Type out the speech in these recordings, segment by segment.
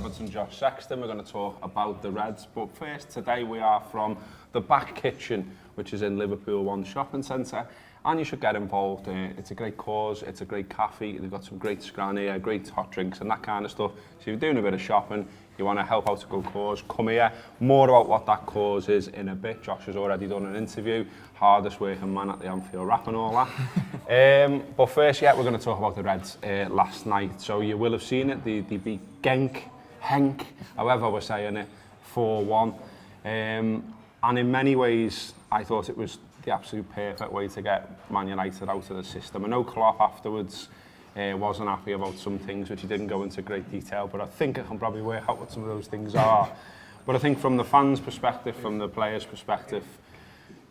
Roberts and Josh Sexton. We're going to talk about the Reds. But first, today we are from the back kitchen, which is in Liverpool One shopping centre. And you should get involved. It's a great cause, it's a great cafe. They've got some great scran here, great hot drinks and that kind of stuff. So if you're doing a bit of shopping, you want to help out a good cause, come here. More about what that cause is in a bit. Josh has already done an interview. Hardest working man at the Anfield rap and all that. But first, we're going to talk about the Reds last night. So you will have seen it. They beat Genk, however we're saying it, 4-1. And in many ways, I thought it was the absolute perfect way to get Man United out of the system. I know Klopp afterwards wasn't happy about some things, which he didn't go into great detail, but I think I can probably work out what some of those things are. But I think from the fans' perspective, from the players' perspective,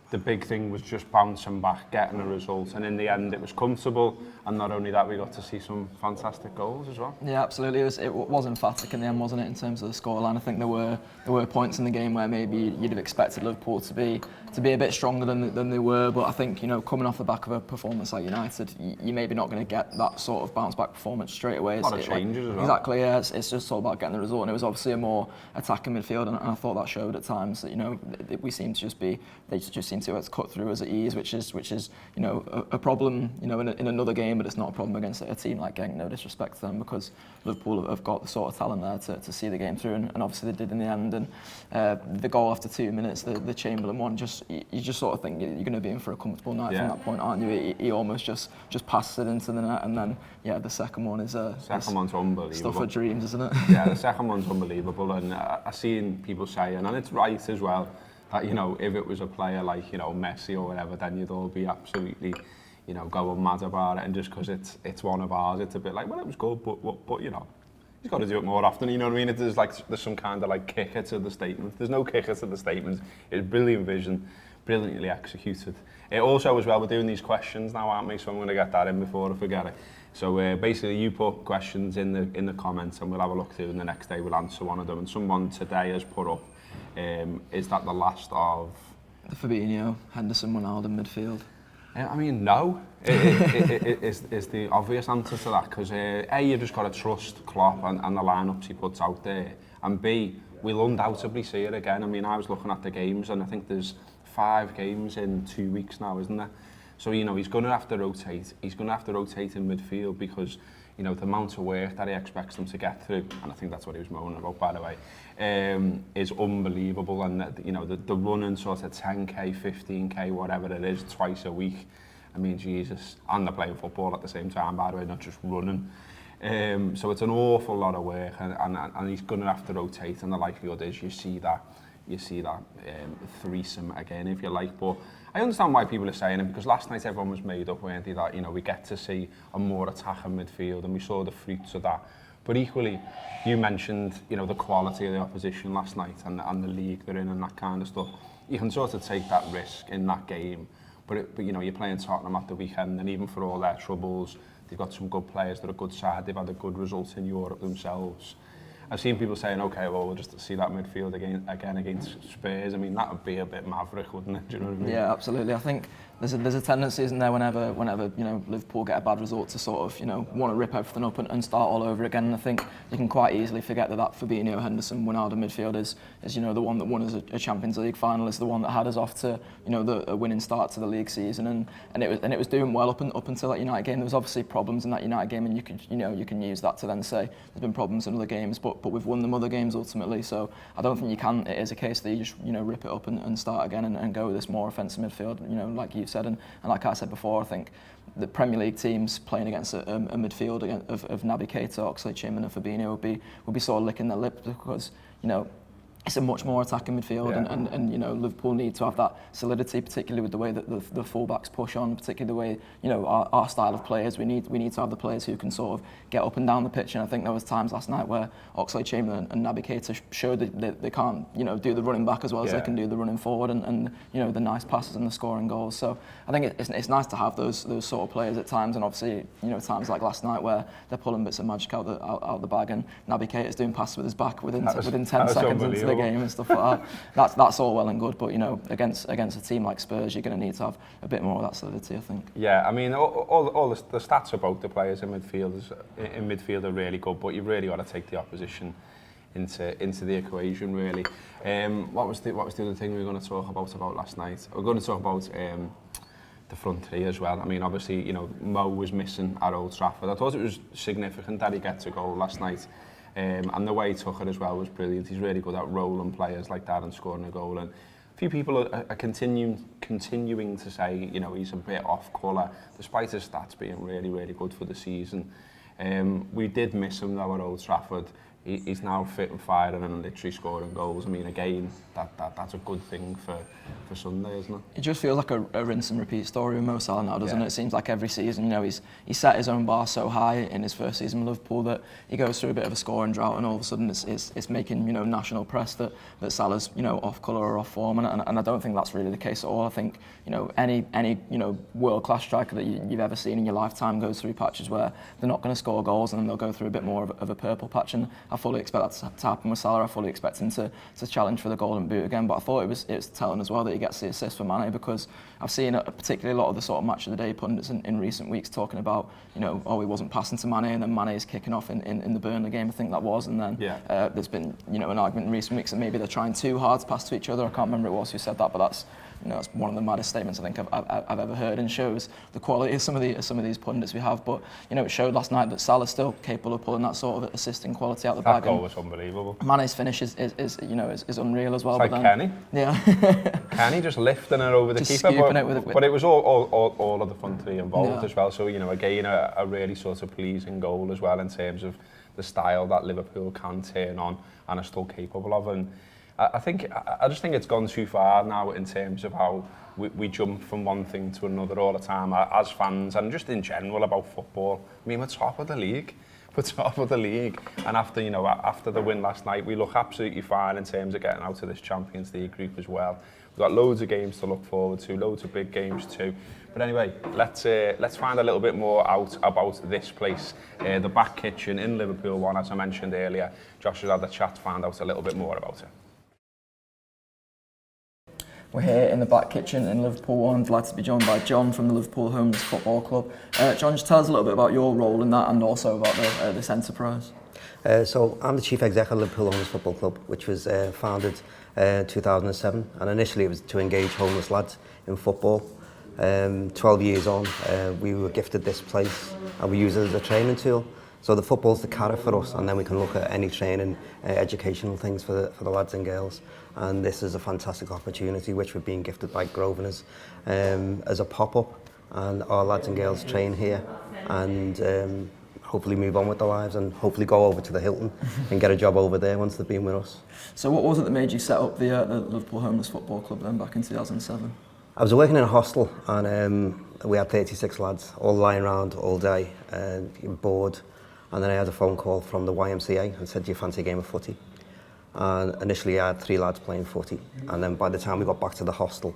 the big thing was just bouncing back, getting a result, and in the end it was comfortable, and not only that, we got to see some fantastic goals as well. Yeah, absolutely. It was emphatic in the end, wasn't it, in terms of the scoreline? I think there were points in the game where maybe you'd have expected Liverpool to be a bit stronger than they were, but I think, you know, coming off the back of a performance like United, you're maybe not going to get that sort of bounce back performance straight away. A lot of changes as well. Exactly, yeah. It's just all about getting the result, and it was obviously a more attacking midfield, and I thought that showed at times that, you know, they just seem to cut through us at ease, which is you know, a problem, you know, in another game, but it's not a problem against a team like Genk. No disrespect to them, because Liverpool have got the sort of talent there to see the game through, and obviously they did in the end. And the goal after 2 minutes, the Chamberlain one, you just sort of think you're going to be in for a comfortable night from that point, aren't you? He almost just passes it into the net, and then the second one is second one's unbelievable. Stuff of dreams, isn't it? Yeah, the second one's unbelievable, and I've seen people saying, and it's right as well, that, you know, if it was a player like, you know, Messi or whatever, then you'd all be absolutely, you know, going mad about it. And just because it's one of ours, it's a bit like, well, it was good, but you know, he's got to do it more often. You know what I mean? There's some kind of like kicker to the statement. There's no kicker to the statement. It's brilliant vision, brilliantly executed. It also, as well, we're doing these questions now, aren't we? So I'm going to get that in before I forget it. So basically, you put questions in the comments, and we'll have a look through, and the next day we'll answer one of them. And someone today has put up, is that the last of the Fabinho, Henderson, Ronaldo midfield? I mean, no. It is the obvious answer to that, because A, you just got to trust Klopp and the lineups he puts out there, and B, we'll undoubtedly see it again. I mean, I was looking at the games, and I think there's 5 games in 2 weeks now, isn't there? So, you know, he's going to have to rotate. He's going to have to rotate in midfield, because, you know, the amount of work that he expects them to get through, and I think that's what he was moaning about, by the way, is unbelievable. And, you know, the running sort of 10k, 15k, whatever it is, twice a week. I mean, Jesus. And they're playing football at the same time, by the way, not just running. So it's an awful lot of work, and he's going to have to rotate, and the likelihood is you see that threesome again, if you like. But I understand why people are saying it, because last night everyone was made up, weren't they, that, you know, we get to see a more attacking midfield, and we saw the fruits of that. But equally, you mentioned, you know, the quality of the opposition last night, and the league they're in and that kind of stuff. You can sort of take that risk in that game, but you know, you're playing Tottenham at the weekend, and even for all their troubles, they've got some good players, they're a good side, they've had a good result in Europe themselves. I've seen people saying, okay, well, we'll just see that midfield again against Spurs. I mean, that would be a bit maverick, wouldn't it? Do you know what I mean? Yeah, absolutely. I think there's a tendency, isn't there, whenever you know, Liverpool get a bad result, to sort of, you know, want to rip everything up and start all over again. And I think you can quite easily forget that Fabinho, Henderson, Ronaldo midfield is you know, the one that won us a Champions League final, is the one that had us off to, you know, a winning start to the league season, and it was doing well up until that United game. There was obviously problems in that United game, and you can use that to then say there's been problems in other games, but we've won them other games ultimately. So I don't think you can. It is a case that you just, you know, rip it up and start again and go with this more offensive midfield. You know, like you said, and like I said before, I think the Premier League teams playing against a midfield of Naby Keita, Oxlade-Chamberlain and Fabinho would be sort of licking their lips, because, you know, it's a much more attacking midfield, and you know, Liverpool need to have that solidity, particularly with the way that the fullbacks push on, particularly the way, you know, our style of players. We need to have the players who can sort of get up and down the pitch, and I think there was times last night where Oxlade-Chamberlain and Naby Keita showed that they can't, you know, do the running back as well as they can do the running forward, and you know, the nice passes and the scoring goals. So I think it's nice to have those sort of players at times, and obviously, you know, times like last night where they're pulling bits of magic out the bag, and Naby Keita's doing passes with his back within 10 seconds into the game and stuff like that. That's all well and good, but, you know, against a team like Spurs, you're going to need to have a bit more of that solidity, I think. Yeah, I mean, all the stats about the players in midfield are really good, but you've really got to take the opposition into the equation really. What was the other thing we were going to talk about last night? We're going to talk about the front three as well. I mean, obviously, you know, Mo was missing at Old Trafford. I thought it was significant that he gets a goal last night. And the way he took it as well was brilliant. He's really good at rolling players like that and scoring a goal. And a few people are continuing to say, you know, he's a bit off colour, despite his stats being really, really good for the season. We did miss him though at Old Trafford. He's now fit and firing and literally scoring goals. I mean, again, that's a good thing for Sunday, isn't it? It just feels like a rinse and repeat story with Mo Salah now, doesn't it? It seems like every season, you know, he set his own bar so high in his first season with Liverpool that he goes through a bit of a scoring drought, and all of a sudden it's making, you know, national press that Salah's, you know, off colour or off form, and I don't think that's really the case at all. I think, you know, any you know, world-class striker that you've ever seen in your lifetime goes through patches where they're not going to score goals, and then they'll go through a bit more of a purple patch, and I fully expect that to happen with Salah. I fully expect him to challenge for the Golden Boot again, but I thought it was telling as well that he gets the assist for Mane, because I've seen particularly a lot of the sort of match of the day pundits in recent weeks talking about, you know, he wasn't passing to Mane, and then Mane is kicking off in the Burnley game, I think that was, and then there's been, you know, an argument in recent weeks that maybe they're trying too hard to pass to each other. I can't remember who it was who said that, but that's, you know, that's one of the maddest statements I think I've ever heard, and shows the quality of some of these pundits we have. But, you know, it showed last night that Salah's still capable of pulling that sort of assisting quality out the bag. That goal was unbelievable. Mane's finish is you know, is unreal as well. It's like Kenny. Yeah. Kenny just lifting it over the just keeper, but it was all of the front three involved as well. So, you know, again, a really sort of pleasing goal as well in terms of the style that Liverpool can turn on and are still capable of. And I just think it's gone too far now in terms of how we jump from one thing to another all the time as fans, and just in general about football. I mean, we're top of the league. We're top of the league. And after the win last night, we look absolutely fine in terms of getting out of this Champions League group as well. We've got loads of games to look forward to, loads of big games too. But anyway, let's find a little bit more out about this place, the back kitchen in Liverpool One, as I mentioned earlier. Josh has had the chat to find out a little bit more about it. We're here in the back kitchen in Liverpool One. I'm glad to be joined by John from the Liverpool Homeless Football Club. John, just tell us a little bit about your role in that and also about this enterprise. So I'm the Chief Executive of Liverpool Homeless Football Club, which was founded in 2007, and initially it was to engage homeless lads in football. 12 years on, we were gifted this place and we use it as a training tool. So the football's the carrot for us, and then we can look at any training, educational things for the lads and girls. And this is a fantastic opportunity which we're being gifted by Grosvenors as a pop-up, and our lads and girls train here and hopefully move on with their lives and hopefully go over to the Hilton and get a job over there once they've been with us. So what was it that made you set up the Liverpool Homeless Football Club then back in 2007? I was working in a hostel, and we had 36 lads all lying around all day bored, and then I had a phone call from the YMCA and said, do you fancy a game of footy? And initially I had 3 lads playing footy, and then by the time we got back to the hostel,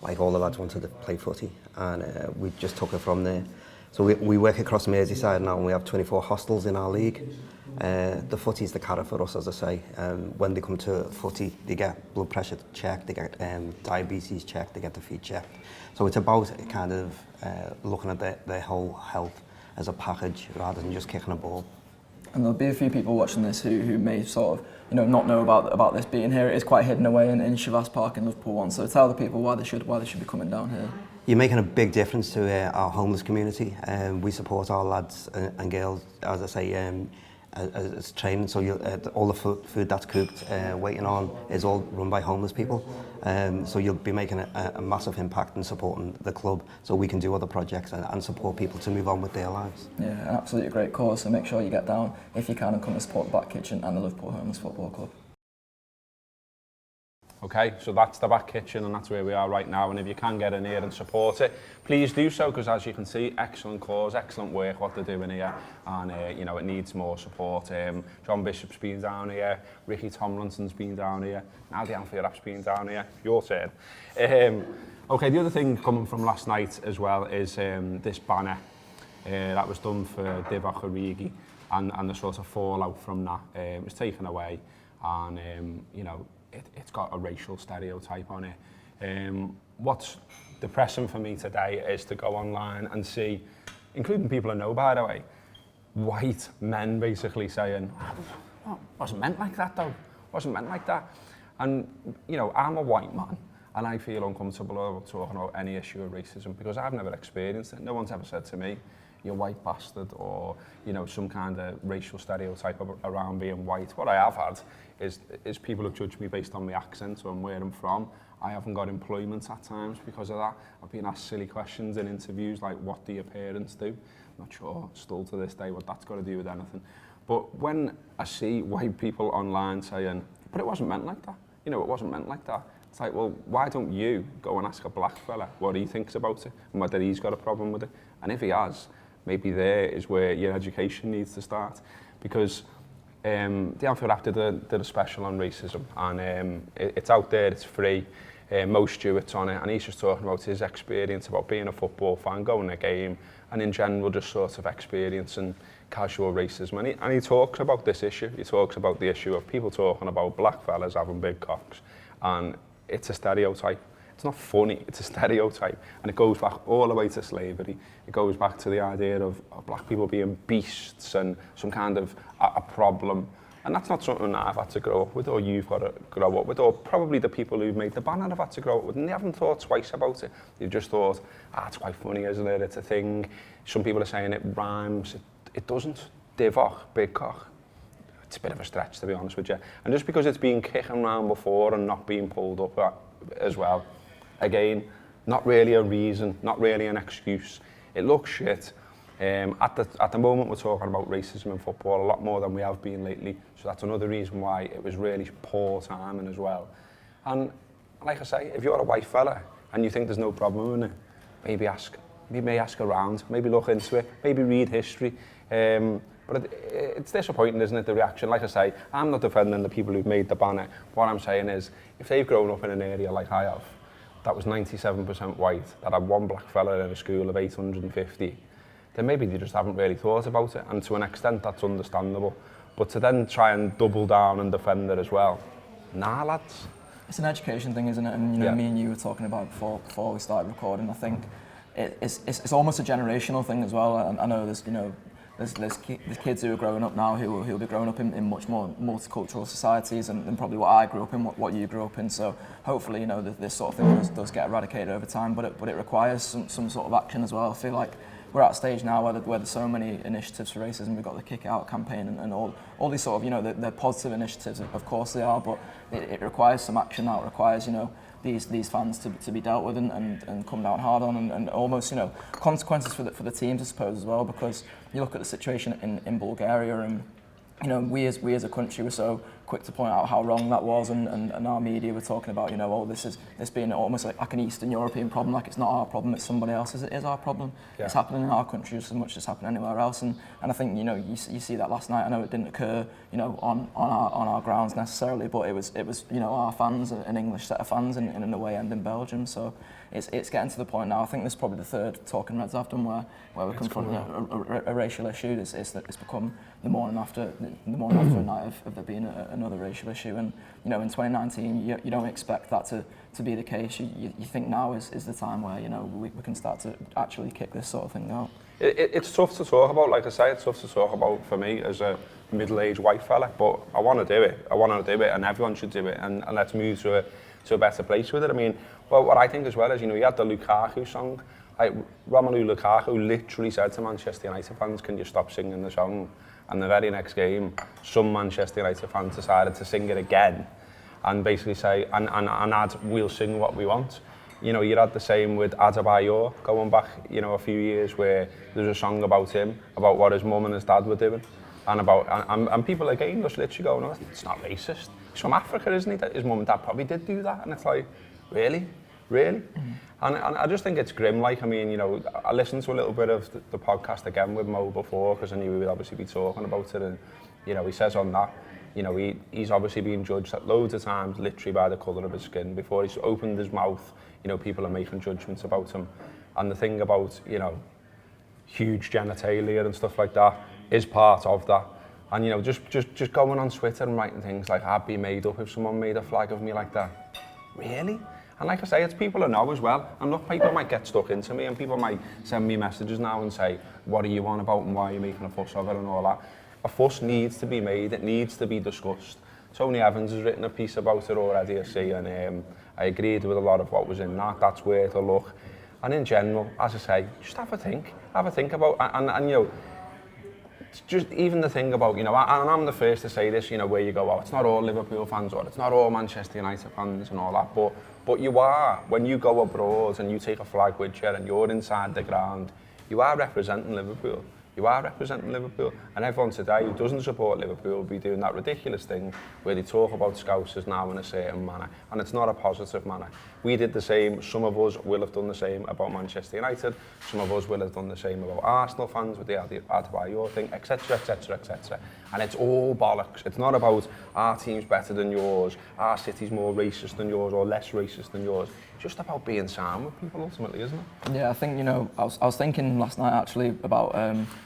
like all the lads wanted to play footy, and we just took it from there. So we work across Merseyside now, and we have 24 hostels in our league. The footy's the carrot for us, as I say. When they come to footy, they get blood pressure checked, they get diabetes checked, they get their feet checked. So it's about kind of looking at their whole health as a package rather than just kicking a ball. And there'll be a few people watching this who may sort of, you know, not know about this being here. It is quite hidden away in Shavas Park in Liverpool One. So tell the people why they should be coming down here. You're making a big difference to our homeless community. We support our lads and girls, as I say, as training. So all the food that's cooked, waiting on, is all run by homeless people. So you'll be making a massive impact in supporting the club, so we can do other projects and support people to move on with their lives. Yeah, an absolutely great cause. So make sure you get down if you can and come and support the Back Kitchen and the Liverpool Homeless Football Club. Okay, so that's the back kitchen and that's where we are right now, and if you can get in here and support it, please do so, because as you can see, excellent cause, excellent work what they're doing here, and you know, it needs more support. John Bishop's been down here, Ricky Tomlinson's been down here, now the Anfield app's been down here, your turn. Okay, the other thing coming from last night as well is this banner that was done for Divock Origi, and the sort of fallout from that. It was taken away, and you know, it's got a racial stereotype on it. What's depressing for me today is to go online and see, including people I know by the way, white men basically saying, what wasn't meant like that though. Wasn't meant like that. And, you know, I'm a white man and I feel uncomfortable about talking about any issue of racism because I've never experienced it. No one's ever said to me, "You white bastard," or, you know, some kind of racial stereotype around being white. What I have had is people have judged me based on my accent or where I'm from. I haven't got employment at times because of that. I've been asked silly questions in interviews like, what do your parents do? I'm not sure still to this day what that's got to do with anything. But when I see white people online saying, but it wasn't meant like that. You know, it wasn't meant like that. It's like, well, why don't you go and ask a black fella what he thinks about it and whether he's got a problem with it? And if he has, maybe there is where your education needs to start. Because the Anfield App did a special on racism, and it's out there, it's free. Mo Stewart's on it, and he's just talking about his experience about being a football fan, going to a game, and in general just sort of experiencing casual racism. And he talks about this issue. He talks about the issue of people talking about black fellas having big cocks, and it's a stereotype. It's not funny, it's a stereotype, and it goes back all the way to slavery. It goes back to the idea of black people being beasts and some kind of a problem. And that's not something that I've had to grow up with, or you've got to grow up with, or probably the people who've made the banner have had to grow up with, and they haven't thought twice about it. They've just thought, it's quite funny, isn't it? It's a thing. Some people are saying it rhymes. It doesn't. Divock, big cock. It's a bit of a stretch, to be honest with you. And just because it's been kicking around before and not being pulled up as well, again, not really a reason, not really an excuse. It looks shit. At the moment, we're talking about racism in football a lot more than we have been lately. So that's another reason why it was really poor timing as well. And like I say, if you're a white fella and you think there's no problem in it, maybe ask around, maybe look into it, maybe read history. But it's disappointing, isn't it, the reaction? Like I say, I'm not defending the people who've made the banner. What I'm saying is, if they've grown up in an area like I have, that was 97% white, that had one black fella in a school of 850, then maybe they just haven't really thought about it, and to an extent that's understandable. But to then try and double down and defend it as well, nah, lads. It's an education thing, isn't it? And you know, me and you were talking about before we started recording. I think it's almost a generational thing as well. I know there's kids who are growing up now who'll be growing up in much more multicultural societies than probably what I grew up in, what you grew up in. So hopefully, you know, this sort of thing does get eradicated over time, but it requires some sort of action as well. I feel like we're at a stage now where there's so many initiatives for racism. We've got the Kick It Out campaign and all these sort of, you know, they're positive initiatives, of course they are, but it requires some action now. It requires, you know, these fans to be dealt with and come down hard on, and almost, you know, consequences for the teams, I suppose, as well, because you look at the situation in Bulgaria, and you know, we as a country were so quick to point out how wrong that was, and our media were talking about, you know, this being almost like an Eastern European problem, like it's not our problem, it's somebody else's. It is our problem. Yeah. It's happening in our country just as much as it's happening anywhere else, and I think, you know, you see that last night. I know it didn't occur, you know, on our grounds necessarily, but it was you know, our fans, an English set of fans in an away end in Belgium. So it's getting to the point now. I think this is probably the third Talking Reds I've done where we're confronting a racial issue. It's become the morning after a night of there being another racial issue, and you know, in 2019 you don't expect that to be the case. You think now is the time where, you know, we can start to actually kick this sort of thing out. It's tough to talk about, like I say, it's tough to talk about for me as a middle-aged white fella, but I want to do it. And everyone should do it, and let's move to a better place with it. I mean, well, what I think as well is, you know, you had the Lukaku song. Like, Romelu Lukaku literally said to Manchester United fans, "Can you stop singing the song?" And the very next game, some Manchester United fans decided to sing it again and basically say, and add, "We'll sing what we want." You know, you had the same with Adebayor going back, you know, a few years, where there's a song about him, about what his mum and his dad were doing, and people again just literally going, "No, it's not racist. He's from Africa, isn't he? That his mum and dad probably did do that." And it's like, really? Mm-hmm. And I just think it's grim. Like, I mean, you know, I listened to a little bit of the podcast again with Mo before, because I knew we would obviously be talking about it, and you know, he says on that, you know, he's obviously been judged at loads of times literally by the colour of his skin. Before he's opened his mouth, you know, people are making judgments about him. And the thing about, you know, huge genitalia and stuff like that is part of that. And, you know, just going on Twitter and writing things like, "I'd be made up if someone made a flag of me like that." Really? And like I say, it's people I know as well. And look, people might get stuck into me, and people might send me messages now and say, "What are you on about and why are you making a fuss of it?" and all that. a fuss needs to be made, it needs to be discussed. Tony Evans has written a piece about it already, I see, and I agreed with a lot of what was in that. That's worth a look. And in general, as I say, just have a think about, and you know, just even the thing about, you know, and I'm the first to say this, you know, where you go, oh, it's not all Liverpool fans or it's not all Manchester United fans and all that, but you are, when you go abroad and you take a flag with you and you're inside the ground, you are representing Liverpool. You are representing Liverpool, and everyone today who doesn't support Liverpool will be doing that ridiculous thing where they talk about Scousers now in a certain manner, and it's not a positive manner. We did the same. Some of us will have done the same about Manchester United. Some of us will have done the same about Arsenal fans with the Adebayor thing, etc., etc., etc. And it's all bollocks. It's not about our team's better than yours, our city's more racist than yours or less racist than yours. It's just about being sound with people ultimately, isn't it? Yeah, I think, you know, I was thinking last night actually about,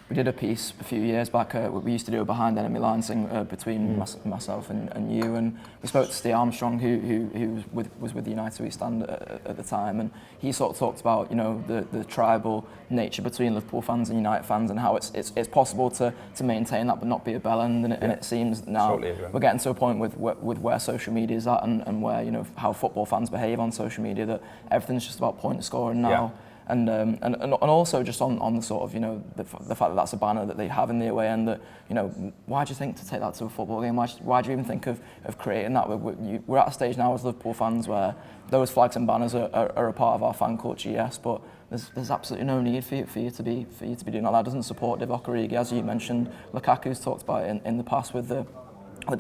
we did a piece a few years back, we used to do a behind enemy lines thing between myself and you, and we spoke to Steve Armstrong, who was with the United We Stand at the time, and he sort of talked about, you know, the tribal nature between Liverpool fans and United fans, and how it's possible to maintain that but not be a bellend, and it seems now totally we're getting to a point with where social media is at, and where, you know, how football fans behave on social media, that everything's just about point scoring now. Yeah. And also just on the sort of, you know, the fact that that's a banner that they have in the away end, that, you know, why do you think to take that to a football game? Why do you even think of creating that? We're at a stage now as Liverpool fans where those flags and banners are a part of our fan culture, yes, but there's absolutely no need for you to be doing that. That doesn't support Divock Origi, as you mentioned. Lukaku's talked about it in the past with the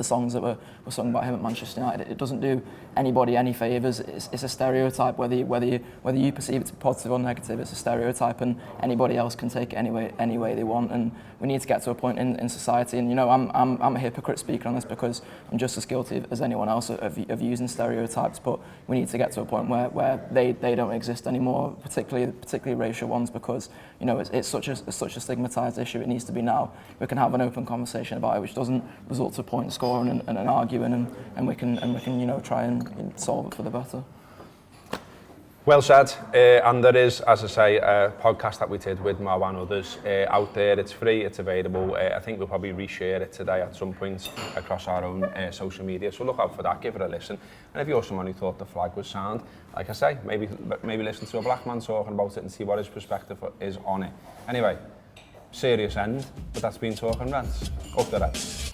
songs that were sung by him at Manchester United. It doesn't do anybody any favours. It's a stereotype, whether you perceive it to be positive or negative. It's a stereotype, and anybody else can take it any way they want. And we need to get to a point in society. And, you know, I'm a hypocrite speaking on this because I'm just as guilty as anyone else of using stereotypes. But we need to get to a point where they don't exist anymore, particularly racial ones, because, you know, it's such a stigmatised issue. It needs to be now. We can have an open conversation about it, which doesn't result to point scoring and an arguing, and we can you know, try and solve it for the better. Well said, and there is, as I say, a podcast that we did with Mo and others out there. It's free, it's available. I think we'll probably reshare it today at some point across our own social media, so look out for that, give it a listen. And if you're someone who thought the flag was sound, like I say, maybe listen to a black man talking about it and see what his perspective is on it. Anyway, serious end, but that's been Talking Reds. Up the Reds.